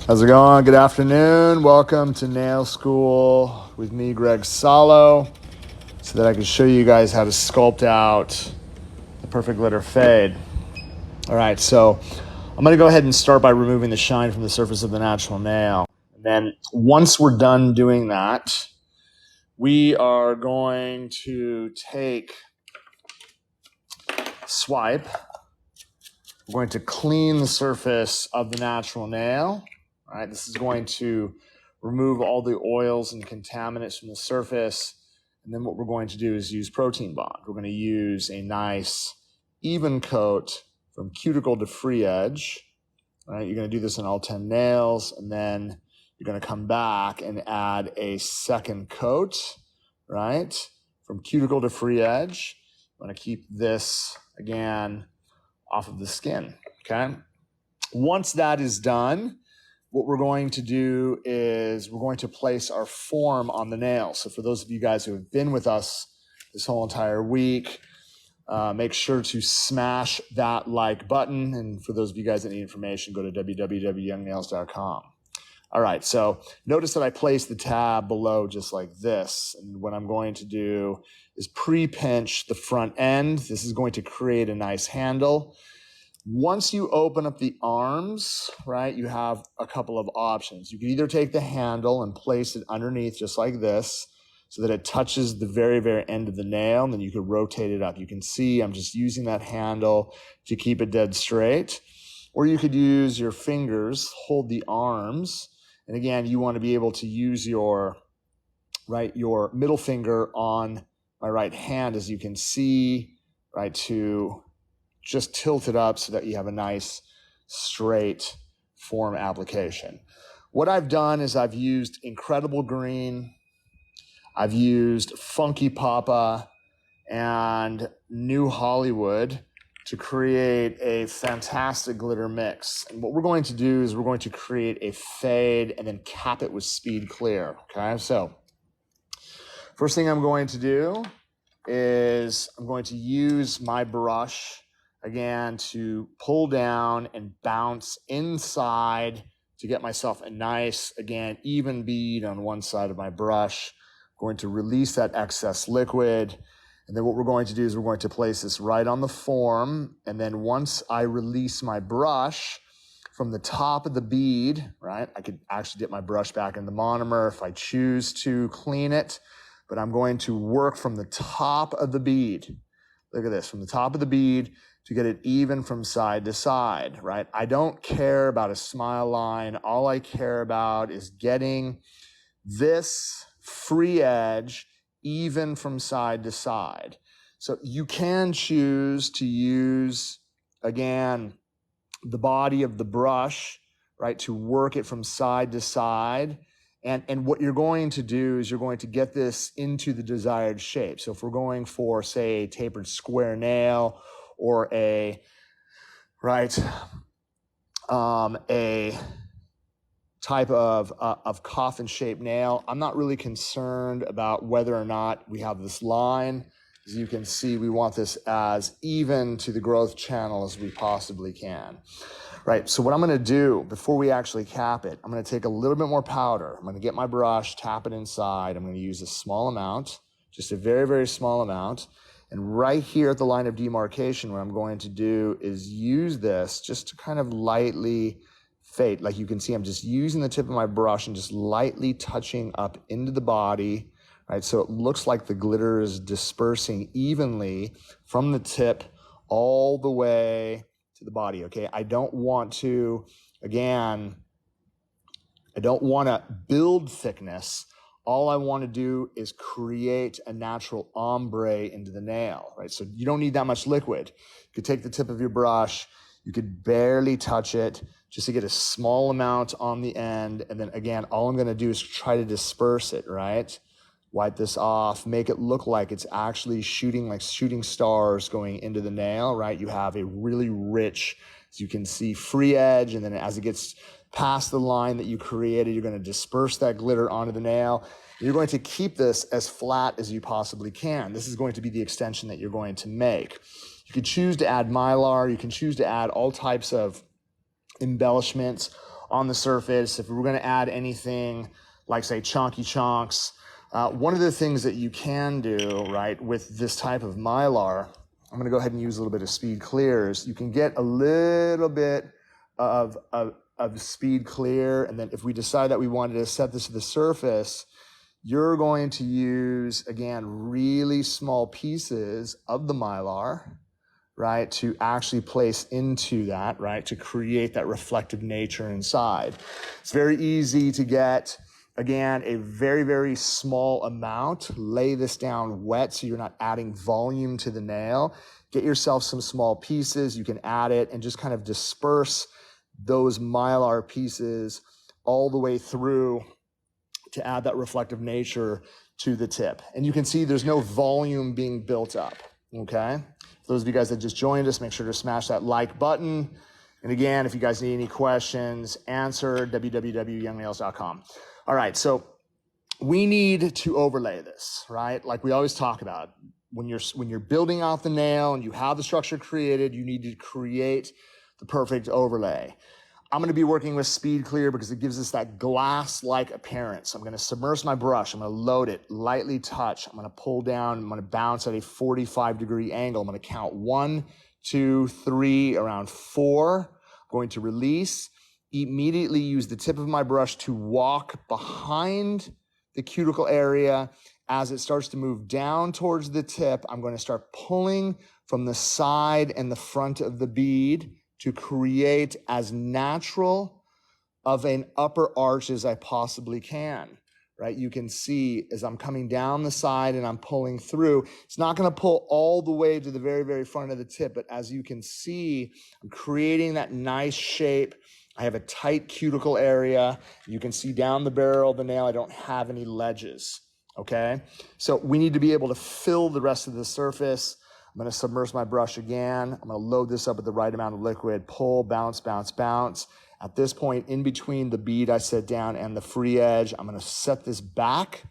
How's it going? Good afternoon. Welcome to Nail School with me, Greg Salo, so that I can show you guys how to sculpt out the perfect glitter fade. All right, so I'm going to go ahead and start by removing the shine from the surface of the natural nail. And then once we're done doing that, we are going to take swipe. We're going to clean the surface of the natural nail. All right, this is going to remove all the oils and contaminants from the surface. And then what we're going to do is use protein bond. We're going to use a nice even coat from cuticle to free edge. All right, you're going to do this on all 10 nails, and then you're going to come back and add a second coat, right, from cuticle to free edge. I'm going to keep this, again, off of the skin, okay? Once that is done, what we're going to do is we're going to place our form on the nail. So for those of you guys who have been with us this whole entire week, make sure to smash that like button. And for those of you guys that need information, go to www.youngnails.com. All right, so notice that I placed the tab below just like this. And what I'm going to do is pre-pinch the front end. This is going to create a nice handle. Once you open up the arms, right, you have a couple of options. You can either take the handle and place it underneath just like this so that it touches the very, very end of the nail, and then you can rotate it up. You can see I'm just using that handle to keep it dead straight. Or you could use your fingers, hold the arms, and again, you want to be able to use your middle finger on my right hand, as you can see, right, to just tilt it up so that you have a nice straight form application. What I've done is I've used Incredible Green, I've used Funky Papa, and New Hollywood to create a fantastic glitter mix. And what we're going to do is we're going to create a fade and then cap it with Speed Clear, okay? So first thing I'm going to do is I'm going to use my brush again to pull down and bounce inside to get myself a nice, again, even bead on one side of my brush. I'm going to release that excess liquid. And then what we're going to do is we're going to place this right on the form. And then once I release my brush from the top of the bead, right, I could actually dip my brush back in the monomer if I choose to clean it. But I'm going to work from the top of the bead. Look at this, from the top of the bead to get it even from side to side, right? I don't care about a smile line. All I care about is getting this free edge even from side to side. So you can choose to use, again, the body of the brush, right, to work it from side to side. And what you're going to do is you're going to get this into the desired shape. So if we're going for, say, a tapered square nail or a type of coffin-shaped nail, I'm not really concerned about whether or not we have this line. As you can see, we want this as even to the growth channel as we possibly can. Right, so what I'm gonna do before we actually cap it, I'm gonna take a little bit more powder. I'm gonna get my brush, tap it inside. I'm gonna use a small amount, just a very, very small amount. And right here at the line of demarcation, what I'm going to do is use this just to kind of lightly fade. Like you can see, I'm just using the tip of my brush and just lightly touching up into the body, right? So it looks like the glitter is dispersing evenly from the tip all the way to the body, okay? I don't want to build thickness. All I want to do is create a natural ombre into the nail, right? So you don't need that much liquid. You could take the tip of your brush, you could barely touch it just to get a small amount on the end. And then again, all I'm going to do is try to disperse it, right? Wipe this off, make it look like it's actually shooting, like shooting stars going into the nail, right? You have a really rich, as you can see, free edge. And then as it gets past the line that you created, you're going to disperse that glitter onto the nail. You're going to keep this as flat as you possibly can. This is going to be the extension that you're going to make. You can choose to add mylar. You can choose to add all types of embellishments. on the surface. If we're going to add anything like, say, Chonky Chonks, one of the things that you can do, right, with this type of Mylar, I'm going to go ahead and use a little bit of speed clears. You can get a little bit of speed clear, and then if we decide that we wanted to set this to the surface, you're going to use, again, really small pieces of the Mylar, right, to actually place into that, right, to create that reflective nature inside. It's very easy to get, again, a very, very small amount. Lay this down wet so you're not adding volume to the nail. Get yourself some small pieces. You can add it and just kind of disperse those Mylar pieces all the way through to add that reflective nature to the tip. And you can see there's no volume being built up, okay? For those of you guys that just joined us, make sure to smash that like button. And again, if you guys need any questions, answer www.youngnails.com. All right, so we need to overlay this, right? Like we always talk about, when you're building out the nail and you have the structure created, you need to create the perfect overlay. I'm going to be working with speed clear because it gives us that glass-like appearance. I'm going to submerge my brush. I'm going to load it, lightly touch. I'm going to pull down. I'm going to bounce at a 45-degree angle. I'm going to count 1, 2, 3, around 4. I'm going to release. Immediately use the tip of my brush to walk behind the cuticle area. As it starts to move down towards the tip, I'm going to start pulling from the side and the front of the bead to create as natural of an upper arch as I possibly can, right? You can see as I'm coming down the side and I'm pulling through, it's not going to pull all the way to the very, very front of the tip, but as you can see, I'm creating that nice shape. I have a tight cuticle area. You can see down the barrel of the nail, I don't have any ledges, okay? So we need to be able to fill the rest of the surface. I'm going to submerge my brush again. I'm going to load this up with the right amount of liquid, pull, bounce, bounce, bounce. At this point, in between the bead I set down and the free edge, I'm going to set this back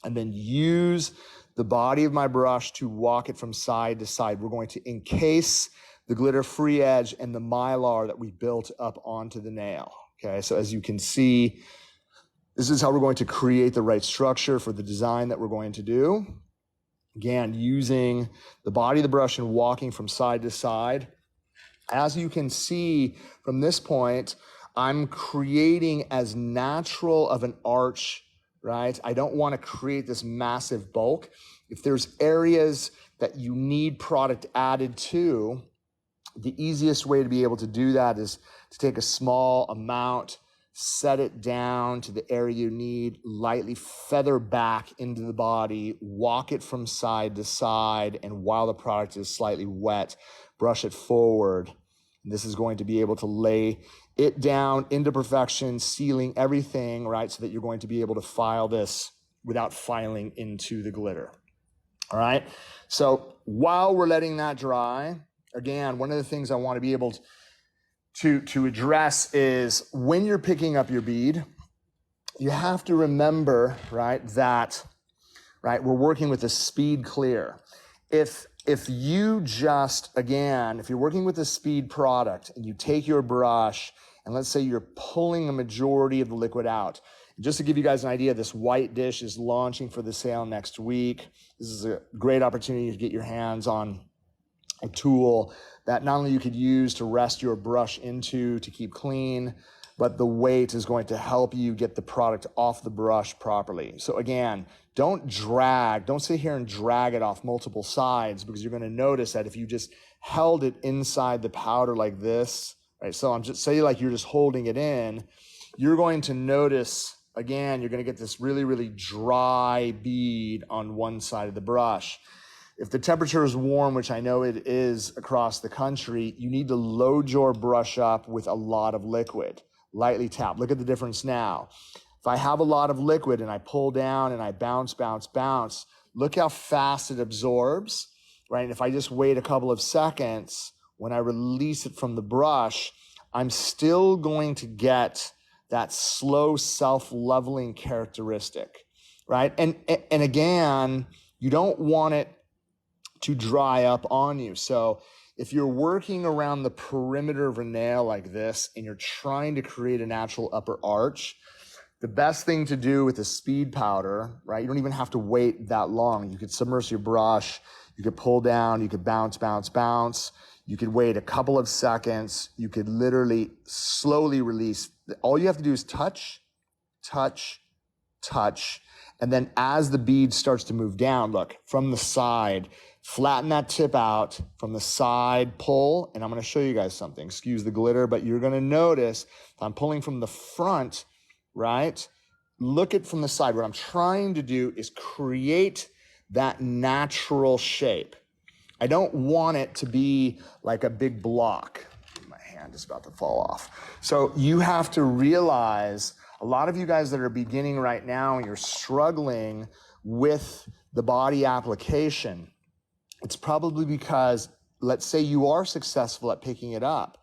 and then use the body of my brush to walk it from side to side. We're going to encase the glitter free edge and the Mylar that we built up onto the nail. Okay, so as you can see, this is how we're going to create the right structure for the design that we're going to do. Again, using the body of the brush and walking from side to side. As you can see from this point, I'm creating as natural of an arch, right? I don't want to create this massive bulk. If there's areas that you need product added to, the easiest way to be able to do that is to take a small amount, set it down to the area you need, lightly feather back into the body, walk it from side to side, and while the product is slightly wet, brush it forward. And this is going to be able to lay it down into perfection, sealing everything, right, so that you're going to be able to file this without filing into the glitter. All right? So while we're letting that dry, again, one of the things I want to be able to address is when you're picking up your bead, you have to remember, right, that, right, we're working with a speed clear. If you just, again, if you're working with a speed product and you take your brush and let's say you're pulling a majority of the liquid out, just to give you guys an idea, this white dish is launching for the sale next week. This is a great opportunity to get your hands on a tool that not only you could use to rest your brush into to keep clean, but the weight is going to help you get the product off the brush properly. So again, don't sit here and drag it off multiple sides, because you're going to notice that if you just held it inside the powder like this, right? So I'm just say like you're just holding it in, you're going to notice, again, you're going to get this really, really dry bead on one side of the brush. If the temperature is warm, which I know it is across the country, you need to load your brush up with a lot of liquid. Lightly tap. Look at the difference now. If I have a lot of liquid and I pull down and I bounce, bounce, bounce, look how fast it absorbs, right? And if I just wait a couple of seconds, when I release it from the brush, I'm still going to get that slow self-leveling characteristic, right? And again, you don't want it to dry up on you. So if you're working around the perimeter of a nail like this and you're trying to create a natural upper arch, the best thing to do with a speed powder, right? You don't even have to wait that long. You could submerge your brush, you could pull down, you could bounce, bounce, bounce. You could wait a couple of seconds. You could literally slowly release. All you have to do is touch, touch, touch. And then as the bead starts to move down, look, from the side, flatten that tip out, from the side, pull. And I'm going to show you guys something. Excuse the glitter, but you're going to notice if I'm pulling from the front, right? Look at from the side. What I'm trying to do is create that natural shape. I don't want it to be like a big block. My hand is about to fall off. So you have to realize, a lot of you guys that are beginning right now and you're struggling with the body application, it's probably because, let's say you are successful at picking it up.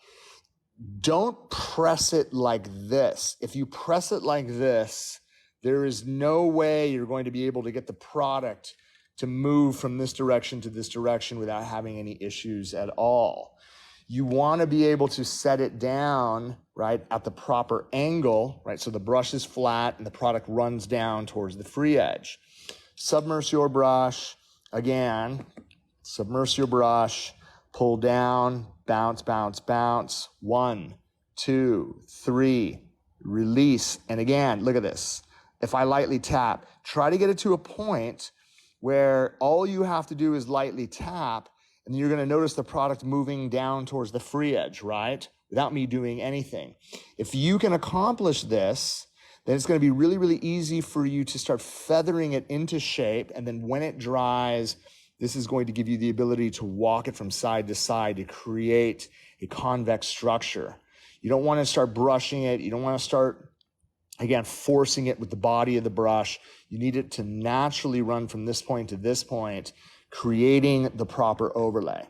Don't press it like this. If you press it like this, there is no way you're going to be able to get the product to move from this direction to this direction without having any issues at all. You want to be able to set it down, right, at the proper angle, right, so the brush is flat and the product runs down towards the free edge. Submerge your brush, again, submerge your brush, pull down, bounce, bounce, bounce, 1, 2, 3, release, and again, look at this. If I lightly tap, try to get it to a point where all you have to do is lightly tap, and you're going to notice the product moving down towards the free edge, right? Without me doing anything. If you can accomplish this, then it's going to be really, really easy for you to start feathering it into shape, and then when it dries, this is going to give you the ability to walk it from side to side to create a convex structure. You don't want to start brushing it. You don't want to start, again, forcing it with the body of the brush. You need it to naturally run from this point to this point, creating the proper overlay.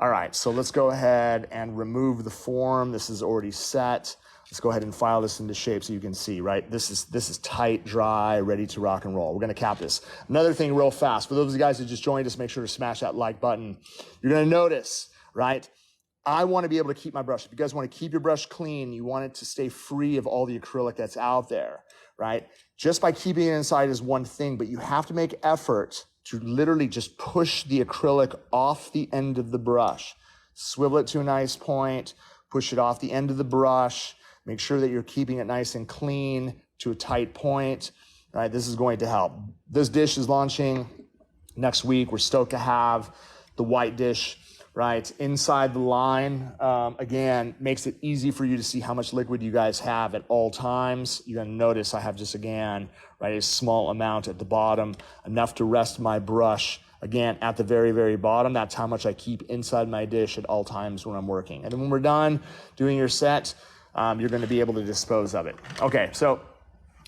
All right, so let's go ahead and remove the form. This is already set. Let's go ahead and file this into shape so you can see, right? This is tight, dry, ready to rock and roll. We're gonna cap this. Another thing real fast, for those of you guys who just joined us, make sure to smash that like button. You're gonna notice, right? I want to be able to keep my brush. If you guys want to keep your brush clean, you want it to stay free of all the acrylic that's out there, right? Just by keeping it inside is one thing, but you have to make effort to literally just push the acrylic off the end of the brush. Swivel it to a nice point, push it off the end of the brush, make sure that you're keeping it nice and clean to a tight point, right? This is going to help. This dish is launching next week. We're stoked to have the white dish, right, inside the line. Again, makes it easy for you to see how much liquid you guys have at all times. You're gonna notice I have just, again, right, a small amount at the bottom, enough to rest my brush, again, at the very, very bottom. That's how much I keep inside my dish at all times when I'm working. And then when we're done doing your set, you're gonna be able to dispose of it. Okay, so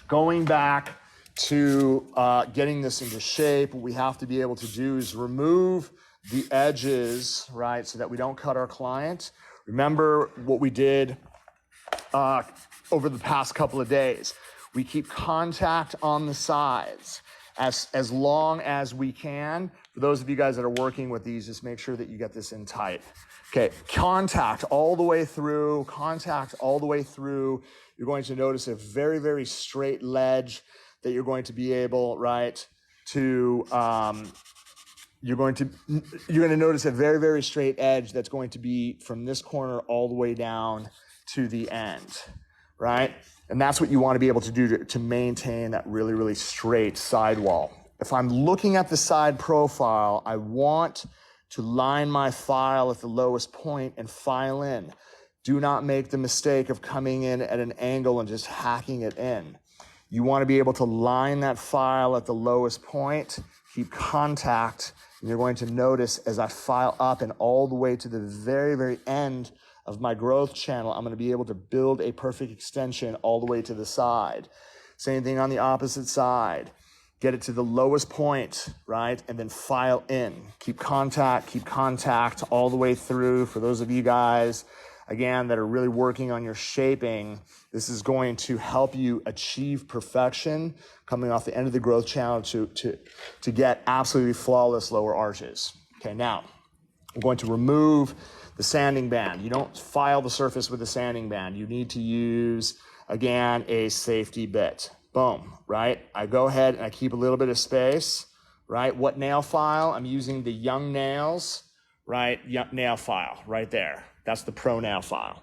going back to getting this into shape, what we have to be able to do is remove the edges, right, so that we don't cut our client. Remember what we did over the past couple of days. We keep contact on the sides as long as we can. For those of you guys that are working with these, just make sure that you get this in tight. Okay, contact all the way through, contact all the way through. You're going to notice a very, very straight ledge that you're going to be able, right, to, you're going to notice a very, very straight edge that's going to be from this corner all the way down to the end, right? And that's what you want to be able to do to maintain that really, really straight sidewall. If I'm looking at the side profile, I want to line my file at the lowest point and file in. Do not make the mistake of coming in at an angle and just hacking it in. You want to be able to line that file at the lowest point, keep contact, and you're going to notice as I file up and all the way to the very, very end of my growth channel, I'm going to be able to build a perfect extension all the way to the side. Same thing on the opposite side. Get it to the lowest point, right? And then file in. Keep contact all the way through. For those of you guys, again, that are really working on your shaping, this is going to help you achieve perfection coming off the end of the growth channel to get absolutely flawless lower arches. Okay, now, I'm going to remove the sanding band. You don't file the surface with a sanding band. You need to use, again, a safety bit. Boom, right? I go ahead and I keep a little bit of space, right? What nail file? I'm using the Young Nails, right? Nail file right there. That's the Pro nail file.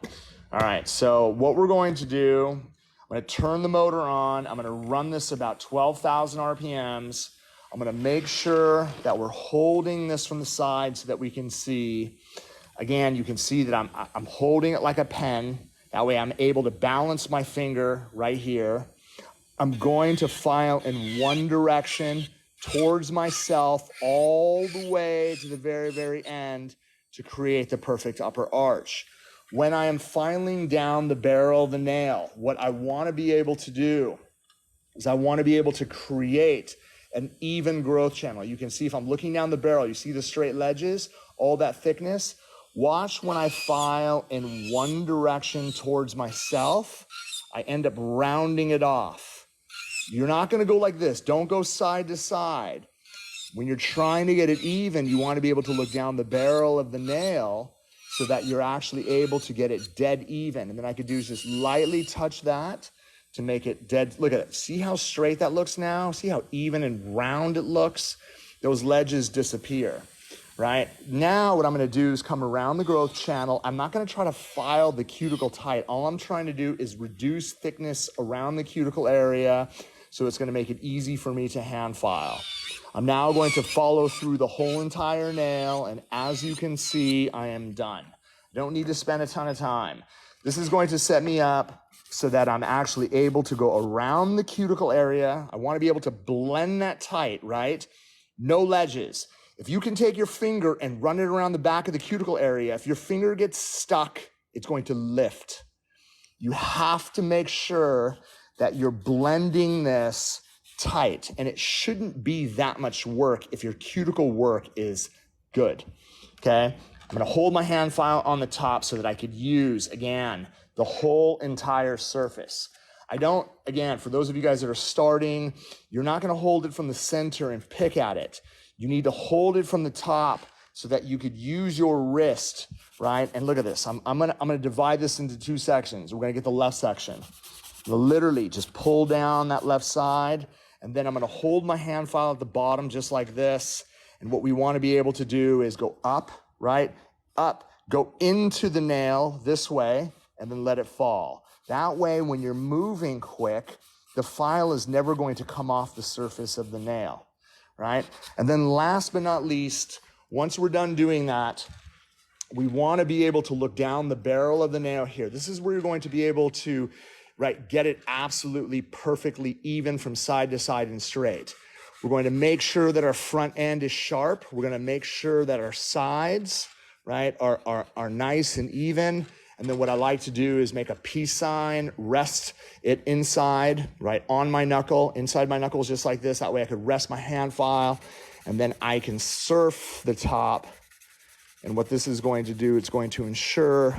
All right, so what we're going to do, I'm going to turn the motor on. I'm going to run this about 12,000 RPMs. I'm going to make sure that we're holding this from the side so that we can see. Again, you can see that I'm holding it like a pen. That way I'm able to balance my finger right here. I'm going to file in one direction towards myself all the way to the very, very end to create the perfect upper arch. When I am filing down the barrel of the nail, what I want to be able to do is I want to be able to create an even growth channel. You can see if I'm looking down the barrel, you see the straight ledges, all that thickness. Watch when I file in one direction towards myself, I end up rounding it off. You're not going to go like this. Don't go side to side. When you're trying to get it even, you want to be able to look down the barrel of the nail so that you're actually able to get it dead even. And then I could do is just lightly touch that to make it dead. Look at it. See how straight that looks now? See how even and round it looks? Those ledges disappear, right? Now what I'm going to do is come around the growth channel. I'm not going to try to file the cuticle tight. All I'm trying to do is reduce thickness around the cuticle area, so it's going to make it easy for me to hand file. I'm now going to follow through the whole entire nail, and as you can see, I am done. I don't need to spend a ton of time. This is going to set me up so that I'm actually able to go around the cuticle area. I want to be able to blend that tight, right? No ledges. If you can take your finger and run it around the back of the cuticle area, if your finger gets stuck, it's going to lift. You have to make sure that you're blending this tight, and it shouldn't be that much work if your cuticle work is good, okay? I'm gonna hold my hand file on the top so that I could use, again, the whole entire surface. I don't, again, for those of you guys that are starting, you're not gonna hold it from the center and pick at it. You need to hold it from the top so that you could use your wrist, right? And look at this, I'm gonna divide this into two sections. We're gonna get the left section. Literally just pull down that left side, and then I'm gonna hold my hand file at the bottom just like this. And what we wanna be able to do is go up, right? Up, go into the nail this way, and then let it fall. That way, when you're moving quick, the file is never going to come off the surface of the nail, right? And then last but not least, once we're done doing that, we wanna be able to look down the barrel of the nail here. This is where you're going to be able to, right, get it absolutely perfectly even from side to side and straight. We're going to make sure that our front end is sharp. We're going to make sure that our sides, right, are nice and even. And then what I like to do is make a peace sign, rest it inside, right, on my knuckle, inside my knuckles, just like this. That way I could rest my hand file, and then I can surf the top. And what this is going to do, it's going to ensure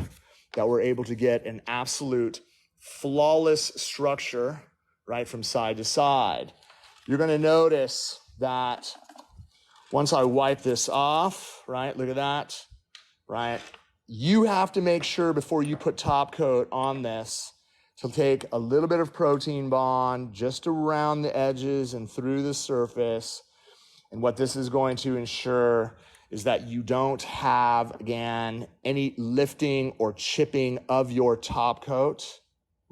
that we're able to get an absolute flawless structure, right, from side to side. You're going to notice that once I wipe this off, right, look at that, right, you have to make sure before you put top coat on this to take a little bit of protein bond just around the edges and through the surface. And what this is going to ensure is that you don't have, again, any lifting or chipping of your top coat.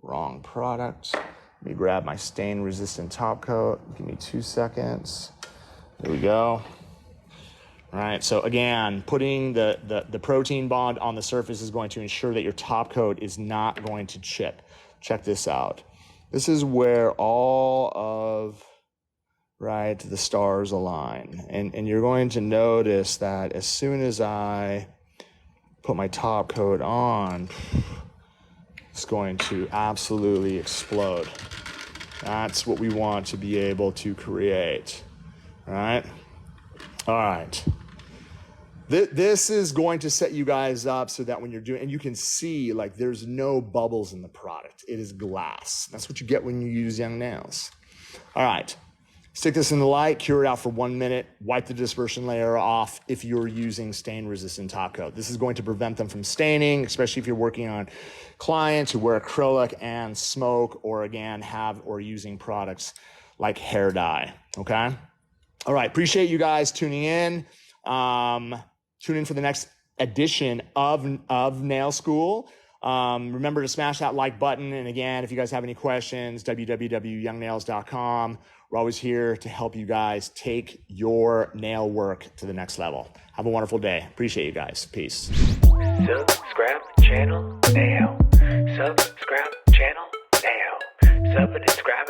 Wrong product. Let me grab my stain resistant top coat. Give me 2 seconds. There we go. All right, so again, putting the protein bond on the surface is going to ensure that your top coat is not going to chip. Check this out. This is where all of, right, the stars align. And you're going to notice that as soon as I put my top coat on, it's going to absolutely explode. That's what we want to be able to create, all right? All right. This is going to set you guys up so that when you're doing, and you can see, like, there's no bubbles in the product. It is glass. That's what you get when you use Young Nails. All right. Stick this in the light, cure it out for 1 minute, wipe the dispersion layer off if you're using stain-resistant top coat. This is going to prevent them from staining, especially if you're working on clients who wear acrylic and smoke, or again, have or using products like hair dye, okay? All right, appreciate you guys tuning in. Tune in for the next edition of Nail School. Remember to smash that like button. And again, if you guys have any questions, www.youngnails.com. We're always here to help you guys take your nail work to the next level. Have a wonderful day. Appreciate you guys. Peace. Subscribe channel now. Subscribe channel now. Subscribe